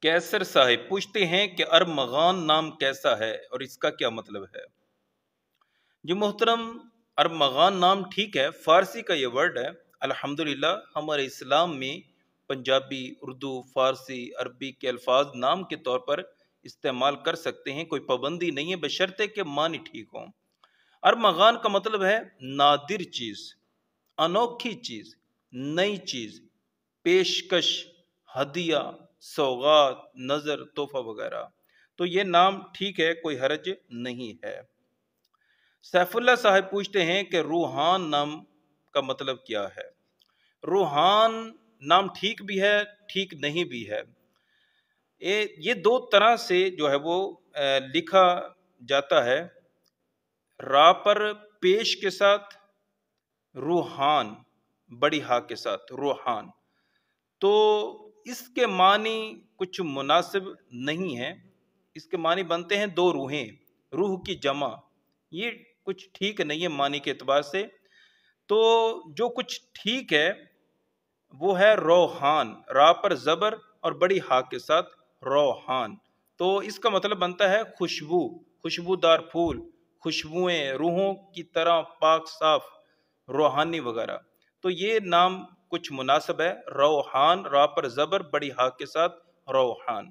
कैसर साहिब पूछते हैं कि अरमगान नाम कैसा है और इसका क्या मतलब है। जी मोहतरम, अरमगान नाम ठीक है, फारसी का ये वर्ड है। अल्हम्दुलिल्लाह हमारे इस्लाम में पंजाबी, उर्दू, फारसी, अरबी के अल्फाज नाम के तौर पर इस्तेमाल कर सकते हैं, कोई पाबंदी नहीं है, बशर्ते कि मानी ठीक हों। अरमगान का मतलब है नादिर चीज़, अनोखी चीज़, नई चीज़, पेशकश, हदिया, सौगात, नज़र, तोहफा वगैरह। तो ये नाम ठीक है, कोई हर्ज नहीं है। सैफुल्लाह साहब पूछते हैं कि रूहान नाम का मतलब क्या है। रूहान नाम ठीक भी है, ठीक नहीं भी है। ये दो तरह से जो है वो लिखा जाता है। रा पर पेश के साथ, रूहान बड़ी हा के साथ, रूहान। तो इसके मानी कुछ मुनासिब नहीं है। इसके मानी बनते हैं दो रूहें, रूह की जमा। ये कुछ ठीक नहीं है मानी के एतबार से। तो जो कुछ ठीक है वो है रोहान, रा पर जबर और बड़ी हा के साथ रोहान। तो इसका मतलब बनता है खुशबू, खुशबूदार फूल, खुशबुएं रूहों की तरह पाक साफ, रूहानी वगैरह। तो ये नाम कुछ मुनासिब है। रोहान, रा पर जबर बड़ी हा के साथ रोहान।